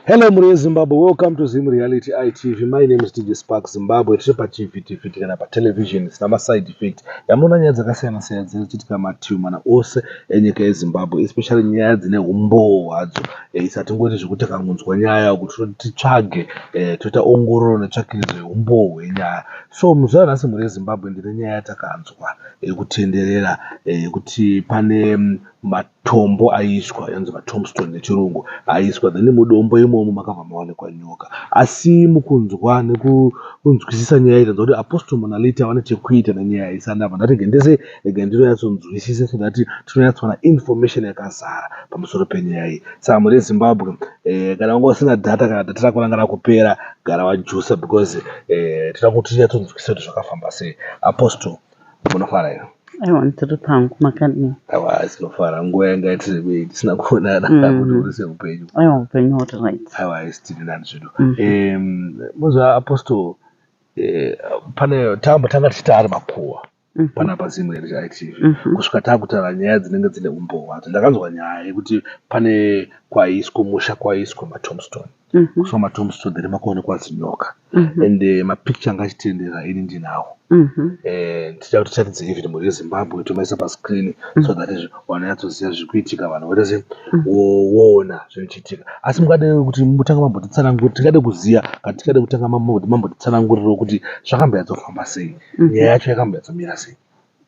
Hello Murray Zimbabwe, welcome to Zim Reality ITV. My name is DJ Spark Zimbabwe. Tripa TV kana pa television sama side effect. Yamuna nyaya dzakasiyana siyana dzinochitika matiu mana ose enyika yeZimbabwe, especially nyaya dzine umbo wadzo. Isatingoti zvekuti kangunzwa nyaya kuti titsvage toita ongororo netsvakidzo yeumbo hwenyaya. So muzuva nhasi Murray Zimbabwe ndine nyaya yatakanzwa yekutenderera yekuti pane matombo aiswa yanzi matombstone nechirungu aiswa then mudombo imomo makabva maonekwa nyoka. Asi mukunzwa nekunzwisisa nyaya idzi kuti apostle monalita vane chekuita nenyaya isanapa ndati gendese ndinonyatsonzwisisa so that tinonyatsoona information yakazara pamusoro penyaya iyi. Saka muri Zimbabwe kana wanga usina data kana data rako ranga rakupera gara wajusa because tinoda kuti tinyatsonzwisisa kuti zvakafamba sei. Apostle munofara here? Aiwa ndiri pangu makadini. Aiwa sinofara nguva yanga yatirebe tisina kuonana kuti uri seupenyu. Aiwa upenyu huri right. Aiwa isitiri nani zvedu. Muzva Apostle pane tanga tichitaari makuhwa panapa Zim Reality ITV kusvika taakutaura nyaya dzinenge dzine umbo hwadzo. Ndakanzwa nyaya yekuti pane kwaiswa musha kwaiswa matombstone. Kusva matombstone then makaonekwa zinyoka and mapicture anga achitendera ini ndinawo. Tichida kuti tiratidze even muri Zimbabwe tomaisa pascreen so that vanonyatsoziva zvirikuitika vanhu voita woona zvinochitika. Asi mungade kuti mutanga mambotitsanangurira, tingade kuziva kana tingade kutanga mambotitsanangurira kuti zvakamboyatsofamba sei, nyaya yacho yakamboyatsomira sei.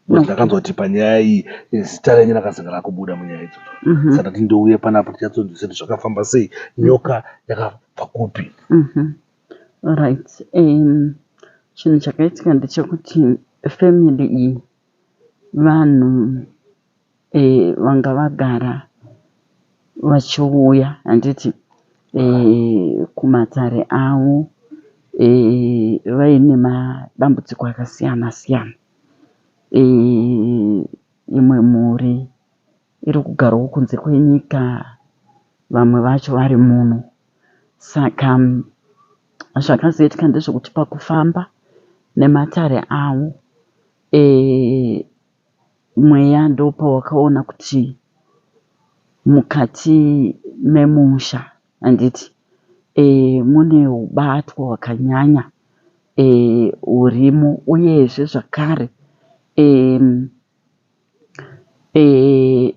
Ndakanzwa kuti panyaya iyi zita renyu rakazanga kubuda munyaya idzodzo. Saka tindouye panapa tichatsodzisa kuti zvakafamba sei, nyoka yakabva kupi. Right. Chinhu chakaitika ndechekuti family iyi vanhu vanga vagara vachiuya handiti kumatare avo vaine madambudziko akasiyana siyana. Imwe mhuri iri kugarawo kunze kwenyika, vamwe vacho vari muno. Saka zvakazoitika ndezvekuti pakufamba nematare avo mweya ndopawakaona kuti mukati memusha handiti mune ubatwa hwakanyanya hurimo, uyezve zvakare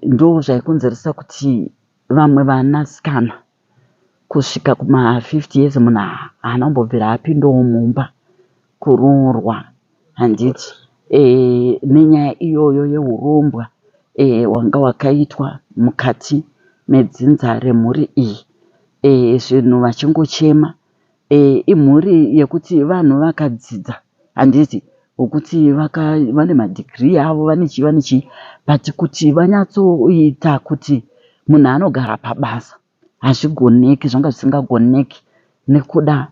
ndo zvaikonzeresa kuti vamwe vanasikana kusvika kuma50 years munhu haana kumbobvira apindawo mumba kuroorwa handiti nenyaya iyoyo yeurombwa wanga wakaitwa mukati medzinza remhuri iyi. Zvinhu vachingochema imhuri yekuti vanhu vakadzidza handiti wokuti vane madhigirii avo vanechi but kuti vanyatsoita kuti munhu anogara pabasa hazvigoneki, zvanga zvisingagoneki nekuda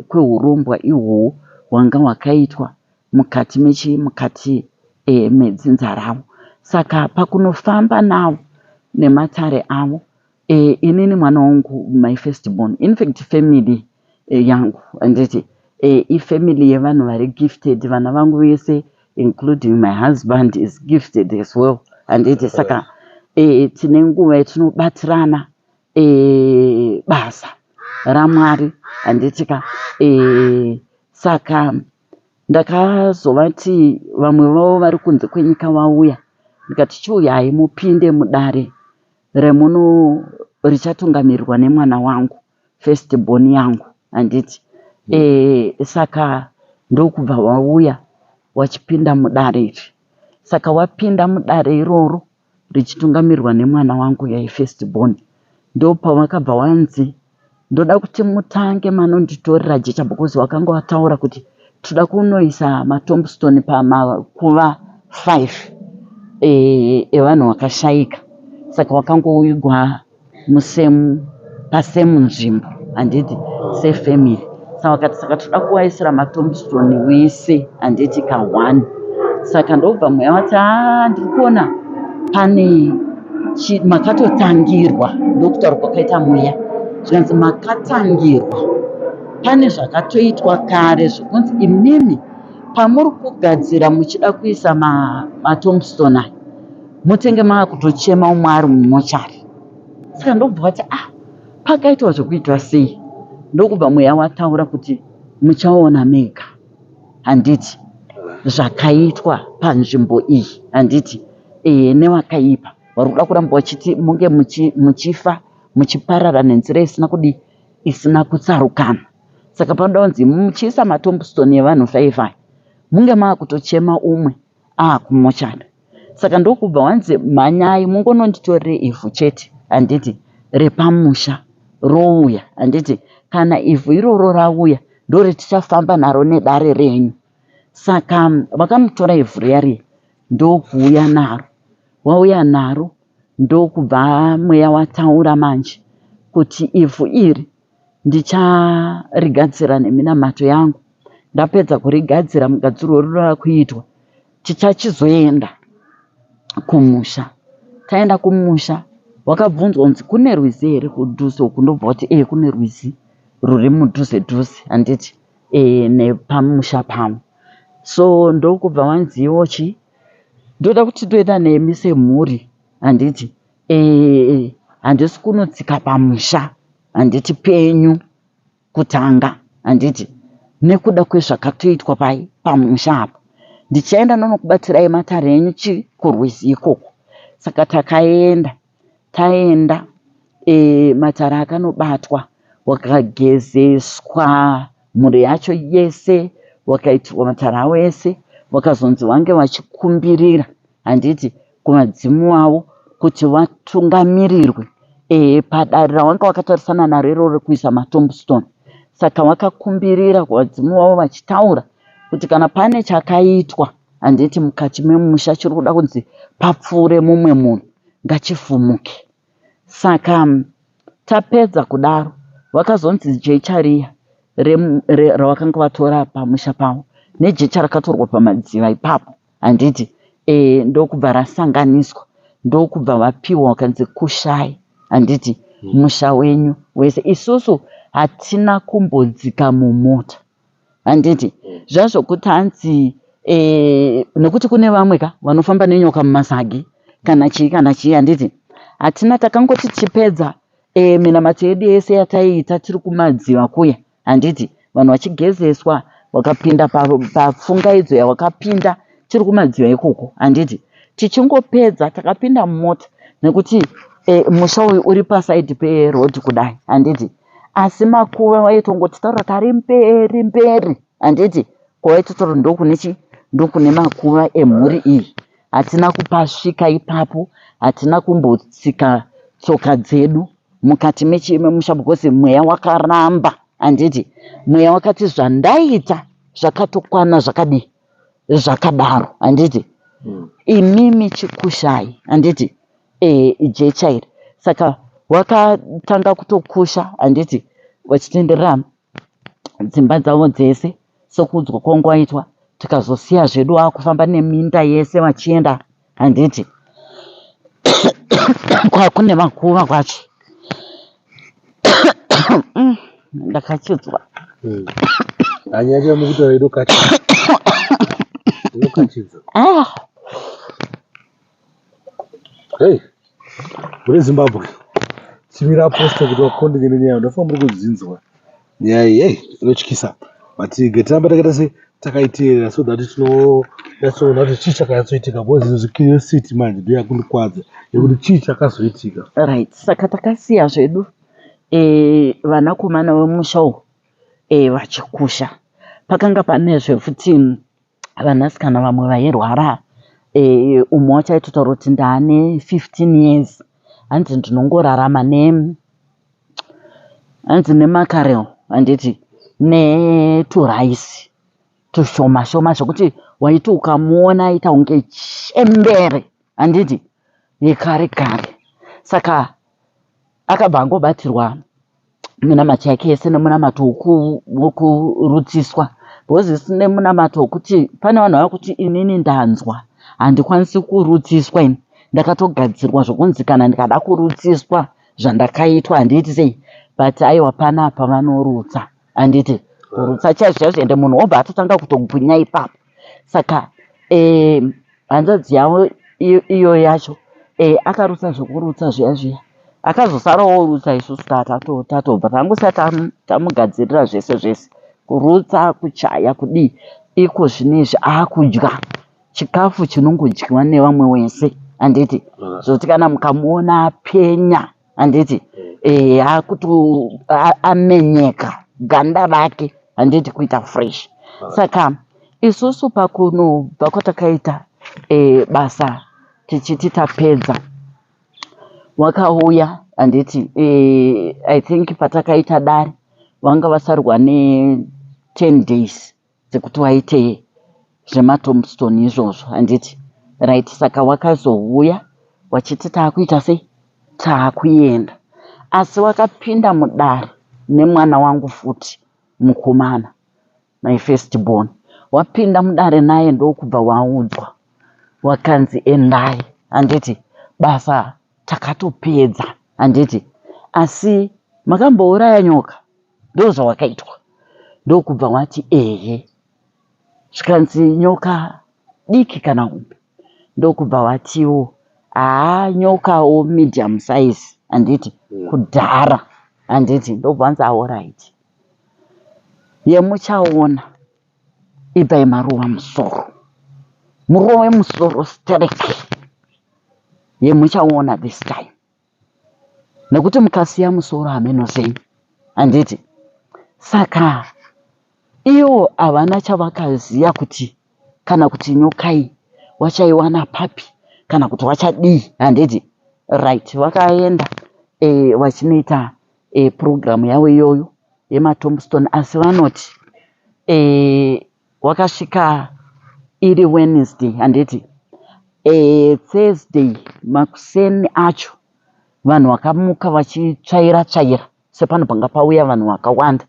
kweurombwa ihwohwo hwanga hwakaitwa mukati medzinza ravo. Saka pakunofamba navo nematare avo inini mwana wangu my firstborn, in fact family yangu handiti ifamily yevanhu vari gifted, vana vangu vese including my husband is gifted as well handiti. Saka tine nguva yatinobatirana basa raMwari handitika. Saka ndakazovati vamwe vavo vari kunze kwenyika vauya, ndikati chiuyai mupinde mudare remuno richatungamirirwa nemwana wangu firstborn yangu handiti. Saka ndokubva wauya wachipinda mudare iri. Saka wapinda mudare iroro richitungamirirwa nemwana wangu yai firstborn, ndopawakabva wanzi ndoda kuti mutange manonditorera jecha bokozi wakanga wataura kuti toda kunoisa matombstone pamakuva 5 evanhu vakashayika. Saka wakangoigwa pasemu nzvimbo handiti sefamily. Saka wakati saka toda kuwaisira matombstone wese handiti ka1. Saka ndobva mweya wati ndiri kuona pane makatotangirwa, ndokutaura kwakaita mweya zvinonzi makatangirwa. Pane zvakatoitwa kare zvokunzi imimi pamuri kugadzira muchida kuisa matombstone mutenge maakutochema umwe ari mumochari. Saka ndobva wati pakaitwa zvekuitwa sei ndokubva mweya wataura kuti muchaona mega, handiti zvakaitwa panzvimbo iyi, handiti newakaipa vari kuda kuramba vachiti munge muchifa muchiparara nenzira isina kutsarukana. Saka panoda kunzi muchiisa matombstone evanhu 5 munge maakutochema umwe kumuchana. Saka ndokubva wanzi mhanyai mungononditorere ivhu chete, handiti repamusha rouya, handiti kana ivhu iroro rauya ndoretichafamba naro nedare renyu. Saka vakamutora ivhu riya ndokuuya naro. Wauya naro ndokubva mweya wataura manje kuti ivhu iri ndicharigadzira neminamato yangu. Ndapedza kurigadzira mugadziro rurora kuitwa, tichachizoenda kumusha. Taenda kumusha wakabvunzwa kunzi kune rwizi here kudhuze uku, ndobva kuti kune rwizi ruri mudhuze dhuze, handiti nepamusha pamwe. So ndokubva wanziwo ndoda kuti toenda nemi semhuri, handiti handisi kunotsika pamusha, handiti penyu kutanga, handiti nekuda kwezvakatoitwa pamusha apa. Ndichaenda nonokubatsirai matare enyu kurwizi ikoko. Saka taenda matare akanobatwa, wakagezeswa mhuri yacho yese, wakaitirwa matare avo ese, wakazonzi vange vachikumbirira, handiti kumadzimu avo kuti vatungamirirwe padare ravanga wakatarisana naro iroro rekuisa matombstone. Saka wakakumbirira kuvadzimu vavo vachitaura kuti kana pane chakaitwa, handiti mukati memusha chiri kuda kunzi papfuure mumwe munhu, ngachivhumuke. Saka tapedza kudaro vakazonzi jecha riya ravakanga vatora pamusha pavo nejecha rakatorwa pamadziva ipapo, handiti ndokubva rasanganiswa, ndokubva vapiwa wakanzi kushai, handiti musha wenyu wese. Isusu hatina kumbodzika mumota, handiti zvazvokuti hanzi nekuti kune vamwe vanofamba nenyoka mumasagi kana chii, handiti hatina, takangoti tichipedza minamato yedu yese yataiita tiri kumadziva kuya, handiti vanhu vachigezeswa, wakapinda papfunga idzo yawakapinda tiri kumadziva ikoko, handiti tichingopedza takapinda mumota nekuti musha uyu uri pasaidi perodhi kudai, handiti asi makuva vaitongoti taura kari mberi, handiti kwawaitotaura ndokune makuva emhuri iyi. Hatina kupasvika ipapo, hatina kumbotsika tsoka dzedu mukati memusha because mweya wakaramba, handiti mweya wakati zvandaita zvakatokwana zvakadaro, handiti imimi chikushai, handiti jecha iri. Saka wakatanga kutokusha, handiti vachitenderera dzimba dzavo dzese sokuudzwa kwangu waitwa, tikazosiya zvedu kufamba neminda yese vachienda, handiti kwakune makuva kwacho. Ndakachidzwa hanyanya mukuti inokachidza. Hey, muri Zimbabwe chimira posta kuti wakondeke nenyaya ndafa muri kudzinzwa nyaya iyi inotyisa, but getiramba takaita takaiteerera so that tinoona kuti chii chakanyatsoitika, because izvo curiosity manje ndo yakundikwadza yekuti chii chakazoitika. Right, saka takasiya zvedu vanakomana vemusha uyu vachikusha. Pakanga panezve futi vanasikana vamwe vairwara, umwe wacho aitotaura kuti ndaane 15 years, hanzi ndinongorarama hanzi nemakarel, handiti neturaisi tushoma shoma zvokuti waiti ukamuona aita unge chembere, handiti yekare kare. Saka akabva angobatirwa minamato yake yese nemunamato wokurudziswa, because isine munamato wokuti pane vanhu vava kuti inini ndanzwa handikwanisi kurudziswa, ini ndakatogadzirwa zvokunzi kana ndikada kurudziswa zvandakaitwa handiiti sei, but aiwa panapa vanorutsa, handiti kurutsa chaizvo ende munhu wobva atotanga kutogwinya ipapo. Saka hanzvadzi yavo iyo yacho akarutsa zvokurutsa zviya zviya, akazosarawo rutsa isusu tatobva tangosati tamugadzirira zvese kurutsa kuchaya kudii iko zvinezvi akudya chikafu chinongodyiwa nevamwe wese handiti zvokuti kana mukamuona penya handiti akuti amenyeka ganda rake handiti kuita fresh saka isusu pakunobva kwatakaita basa tichiti tapedza wakauya handiti I think patakaita dare vanga vasarwa ne 10 days dzekuti waite zvematombstone izvozvo handiti right. Saka wakazouya wachiti taakuita sei taakuenda, asi wakapinda mudare nemwana wangu futi mukomana my first born. Wapinda mudare naye ndokubva waudzwa wakanzi endai handiti basa takatopedza handiti, asi makambouraya nyoka ndozvawakaitwa. Ndokubva wati ehe, zvikanzi nyoka diki kana hombe, ndokubva watiwo nyokawo medium size handiti kudhara handiti. Ndobva wanzi alright, yemuchaona ibai maruva musoro, murove musoro stereki, yemuchaona this time, nekuti mukasiya musoro hameno zvenyu handiti. Saka iwo havana chavakaziya kuti kana kuti nyoka iyi wachaiwana papi kana kuti wachadii handiti right. Vakaenda vachinoita program yavo iyoyo yematombstone, asi vanoti wakasvika iri Wednesday handiti Thursday makuseni acho vanhu vakamuka vachitsvaira sepano panga pauya vanhu vakawanda.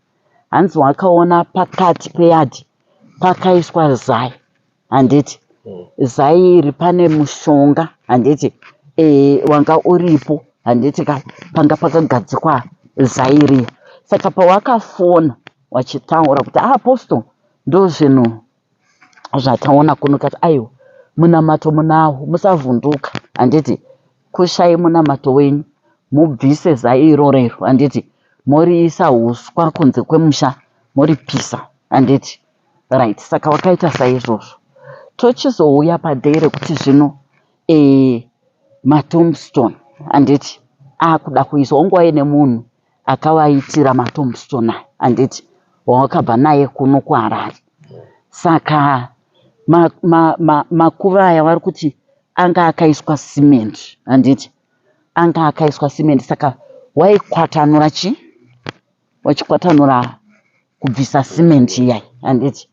Hanzi wakaona pakati peyadhi pakaiswa zai handiti zai iri pane mushonga handiti wanga uripo handiti panga pakagadzikwa zai riya. Saka pawakafona wachitaura kuti apostle ndo zvinhu zvataona kuno, kati aiwa munamato munawo musavhunduka handiti, kushai munamato wenyu mubvise zai irorero handiti, moriisa huswa kunze kwemusha moripisa handiti right. Saka wakaita saizvozvo. Tochizouya padei rekuti zvino matombstone handiti akuda kuiswa, ongova nemunhu akavaitira matombstone handiti wawakabva naye kuno kuHarare. Saka makuva aya vari kuti anga akaiswa simende handiti, anga akaiswa simende. Saka waikwatanura wachikwatanura kubvisa simende iyai handiti.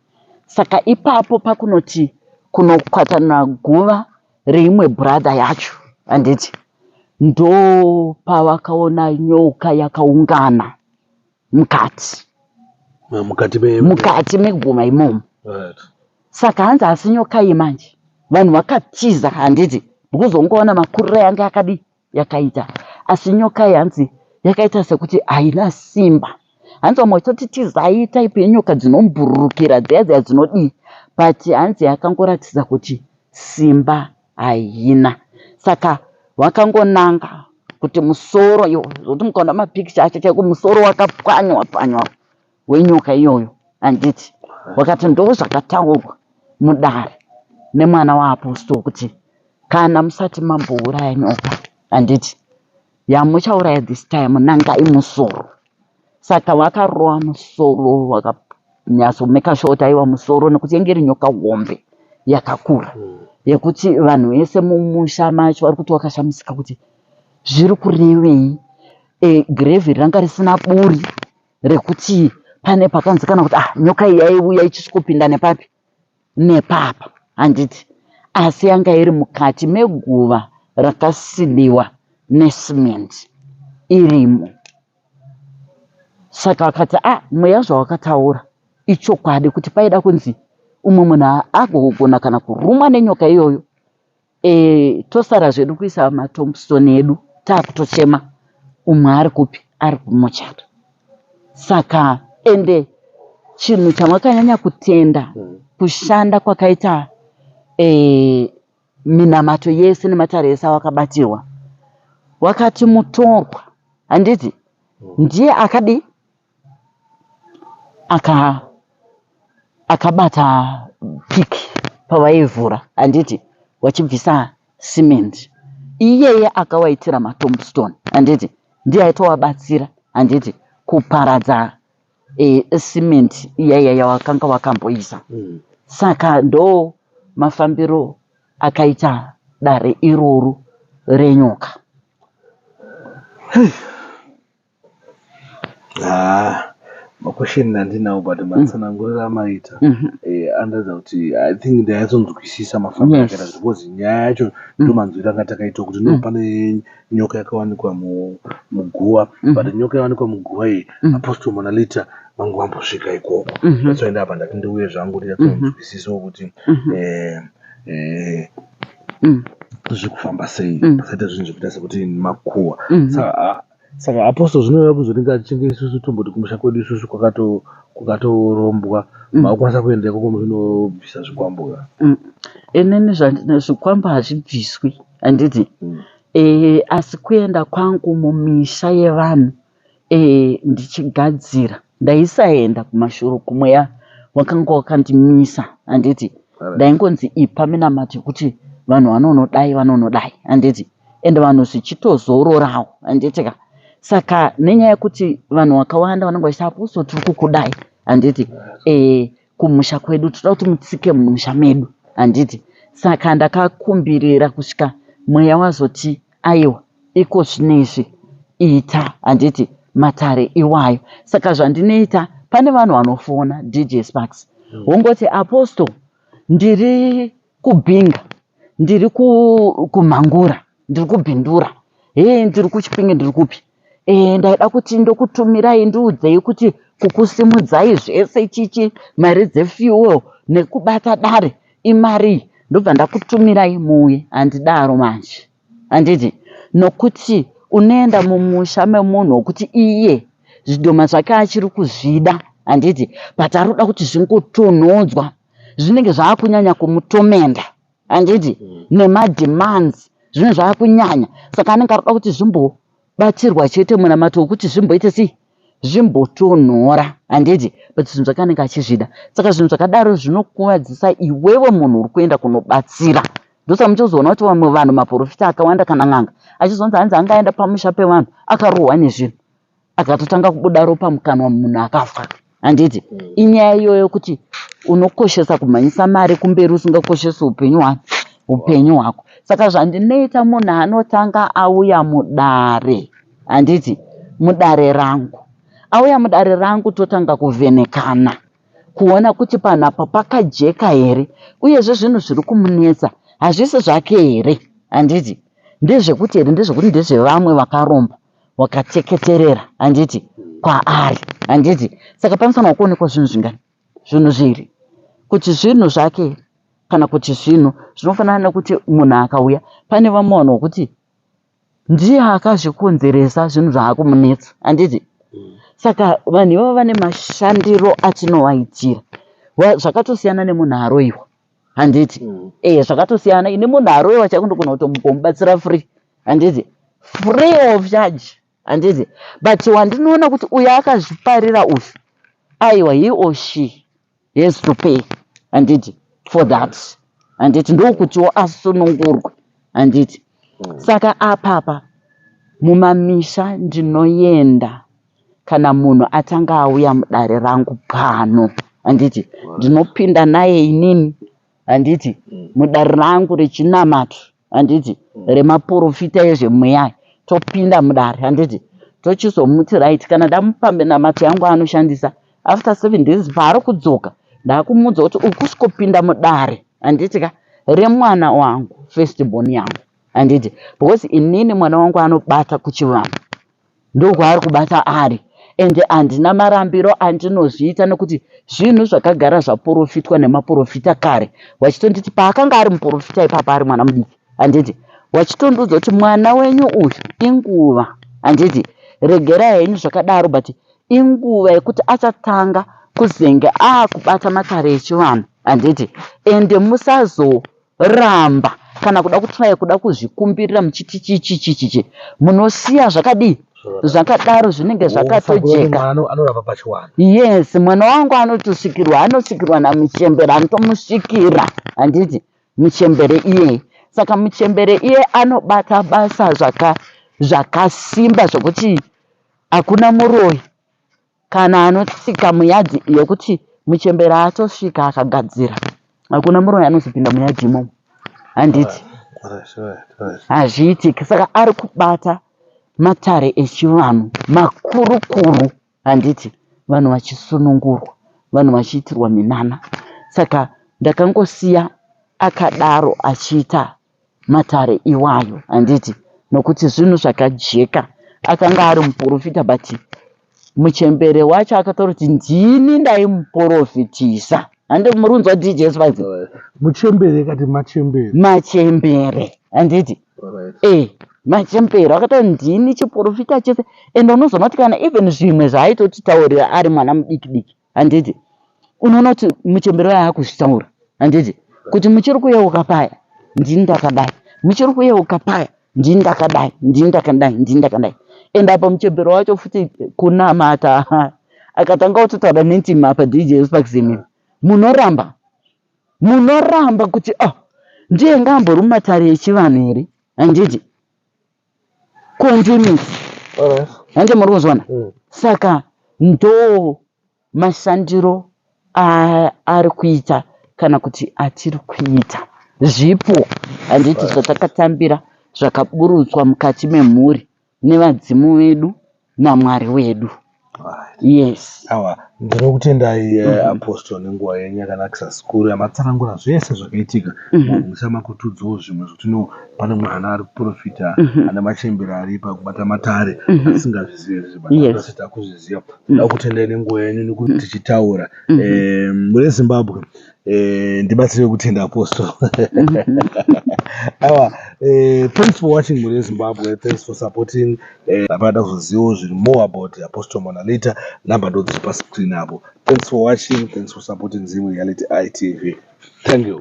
Saka ipapo pakunoti kunokwatanura guva reimwe brother yacho handiti, ndo pavakaona nyoka yakaungana mukati meguma imomo. Saka hanzi asi nyoka iyi manje vanhu vakatiza handiti, because ungaona makuriro yanga yakadi yakaita, asi nyoka iyi hanzi yakaita sekuti haina simba. Hanzi vamwe vachitoti tizai type yenyoka dzinomburukira dziya dzinodii, but hanzi yakangoratidza kuti simba haina. Saka wakangonanga kuti musoro iwo, zvokuti mukaona mapicture acho chaiko musoro wakapwanywa wenyoka iyoyo handiti. Wakati ndo zvakataurwa mudare nemwana waapostoli kuti kana musati mambouraya nyoka handiti yamuchauraya this time nangai musoro. Saka wakarova musoro, wakanyatsomeka sure kuti aiwa musoro, nekuti yenge iri nyoka hombe yakakura yekuti vanhu vese mumusha macho vari kuti wakashamisika kuti zviri kurevei. Girevi ranga risina buri rekuti pane pakanzi kana kuti nyoka iyi yaiuya ichisvikopinda nepapi nepapa handiti, asi yanga iri mukati meguva rakasiliwa nesimende irimo. Saka vakati mweya zvawakataura ichokwadi, kuti paida kunzi umwe munhu agogona kana kurumwa nenyoka iyoyo tosara zvedu kuisa matombstone edu taakutochema umwe ari kupi, ari kumochari. Saka ende chinhu chamakanyanya kutenda kushanda kwakaita minamato yese nematare ese awakabatirwa, wakati mutorwa handiti ndiye akabata piki pavaivhura handiti wachibvisa simende. Iyeye akawaitira matombstone handiti ndiye aitowabatsira handiti kuparadza simende iyaya yawakanga wakamboisa. Saka ndo mafambiro akaita dare iroro renyoka. Makwesheni andinawo but matsanangurira amaita andaza kuti I think ndayatsonzwisisa mafambiro akaita because nyaya yacho ndomanzwira anga takaita kuti no pane nyoka yakawanikwa muguva but nyoka yawanikwa muguva iyi Apostle Monalita vangu vambosvika ikoko ndatsoenda apa ndati ndouye zvangu ndatsonzwisisawo kuti zvikufamba sei pasaita zvinhu zvekuita sekuti makuwa. Saka Apostle zvinova kuzoringa tichinge isusu tomboti kumusha kwedu isusu kwakatorombwa makwanisa kuendeko zvinobvisa zvikwambo. Inini zvikwambo hazvibviswi handiti asi kuenda kwangu mumisha yevanhu ndichigadzira ndaisaenda kumashuro kumweya wakanga wakandimisa handiti ndaingonzi ipa minamati kuti vanhu vanonodai handiti ende vanhu zvichitozororawo handitika. Saka nenyaya yekuti vanhu vakawanda vanenge vachiti Apostle tiri kukudai handiti kumusha kwedu toda kuti mutsike mumusha medu handiti. Saka ndakakumbirira kusvika mweya wazoti aiwa iko zvinezvi ita handiti matare iwayo. Saka zvandinoita pane vanhu vanofona DJ Sparks wongoti Apostle ndiri kubhinga ndiri kumhangura ndiri kubhindura ndiri kuchipinge ndiri kupi ndaida kuti ndokutumirai ndiudzei kuti kukusimudzai zvese chichi mari dzefuel nekubata dare imari ndobva ndakutumirai muuye. Handidaro manje handiti nokuti unoenda mumusha memunhu wokuti iye zvidhoma zvake achiri kuzvida handiti but aroda kuti zvingotonhodzwa zvinenge zvaakunyanya kumutomenda handiti nemademands zvinenge zvaakunyanya. Saka anenge aroda kuti zvimbobatsirwa chete munamato wokuti zvimboite sei zvimbotonhora handiti but zvinhu zvakanenge achizvida. Saka zvinhu zvakadaro zvinokuvadzisa iwewe munhu uri kuenda kunobatsira. Ndosa muchizoona kuti vamwe vanhu maprofita akawanda kana n'anga achizonzi hanzi angaenda pamusha pevanhu akarohwa nezvinhu akatotanga kubuda ropa mukanwa munhu akafa handiti. Inyaya iyoyo kuti unokoshesa kumhanyisa mari kumberi usingakoshesi upenyu hwako. Saka zvandinoita munhu anotanga auya mudare handiti mudare rangu auya mudare rangu totanga kuvhenekana kuona kuti panapa pakajeka here uyezve zvinhu zviri kumunetsa hazvisi zvake here handiti ndezvekuti here ndezvekuti ndezvevamwe vakaromba wakateketerera handiti kwaari handiti. Saka panofanirwa kuonekwa zvinhu zvingani zvinhu zviri kuti zvinhu zvake kana kuti zvinhu zvinofanana nekuti munhu akauya pane vamwe vanhu vokuti ndiye akazvikonzeresa zvinhu zvaakumunetsa handiti. Saka vanhu ivavo vane mashandiro atinovaitira zvakatosiyana nemunhu aroyiwa handiti zvakatosiyana. ine munhu aroyiwa chakundogona kutomubatsira free handiti free of charge handiti but wandinoona kuti uyo akazviparira uyu aiwa he or she has to pay handiti for that handiti ndokutiwo asunungurwe handiti. Saka apapa mumamisha ndinoenda kana munhu atanga auya mudare rangu pano handiti ndinopinda naye inini handiti mudare rangu rechinamato handiti remaprofita ezvemweya topinda mudare handiti tochizomuti right kana ndamupa namato yangu anoshandisa after 7 days paari kudzoka ndakumudza kuti uri kusvikopinda mudare handiti remwana wangu firstborn yangu handiti because inini mwana wangu anobata kuchivanhu ndokwaari kubata ari ende handina marambiro andinozviita nekuti zvinhu zvakagara zvaprofitwa nemaprofita kare wachitonditi paakanga ari muprofita ipapa ari mwana mudiki handiti wachitondiudza kuti mwana wenyu uyu inguva handiti regerai henyu zvakadaro but inguva yekuti achatanga kuzenge kubata makare echivanhu handiti ende musazoramba kana kuda kutraya kuda kuzvikumbirira muchiti chichi munosiya zvakadii zvakadaro zvinenge zvakatojeka. Anorapa pachiwana. Yes, mwana wangu anosikirwa namuchembere, anotomusvikira handiti muchembere iye. Saka muchembere iye anobata basa zvakasimba zvokuti hakuna muroyi kana anotsika muyadzi yokuti muchembere atosvika akagadzira, hakuna muroyi anozopinda muyadzi imomo handiti hazviitiki. Saka ari kubata matare echivanhu makuru handiti, vanhu vachisunungurwa, vanhu vachiitirwa minana. Saka ndakangosiya akadaro achiita matare iwayo handiti, nokuti zvinhu zvakajeka. Akanga ari muprofita but muchembere wacho akatoroti ndini ndaimuprofitisa. Handi murunzwa DJ Spice? Muchembere kati machembere handiti machembere akati ndini chiprofita chese. Ende unozoona kuti kana even zvimwe zvaaitotitaurira ari mwana mudiki handiti, unoona kuti muchembere wayo akuzvitaura handiti, kuti muchiri kuyeuka paya ndini ndakadai, muchiri kuyeuka paya ndini ndakadai. Ende apa muchembere wacho futi kunamata akatanga kutotaura nentima apa DJ Spaximi, munoramba kuti ndiye ngambori mumatare echivanhu here handiti, continuous handi muri kuzwana. Saka ndo mashandiro ari kuita kana kuti atiri kuita zvipo handiti zvatakatambira zvakaburutswa mukati memhuri nevadzimu vedu naMwari wedu. Yes. Awa ndinokutendai apostle nenguva yenyu yakanakisa zvikuru yamatsanangura zvese zvakaitika musamakutudzawo zvimwe zvekuti pane mwana ari kuprofita ane machembere ari pakubata matare asingazvizivi zvese takuzviziva. Ndakutendai nenguva yenyu nekuti tichitaura muri Zimbabwe. Ndibatsire kutenda apostle. Thanks for watching muri Zimbabwe. Thanks for supporting. Apada kuzivo zviri more about Apostle Mona later. Number dziri pa screen apo. Thanks for watching. Thanks for supporting Zimu Reality ITV. Thank you.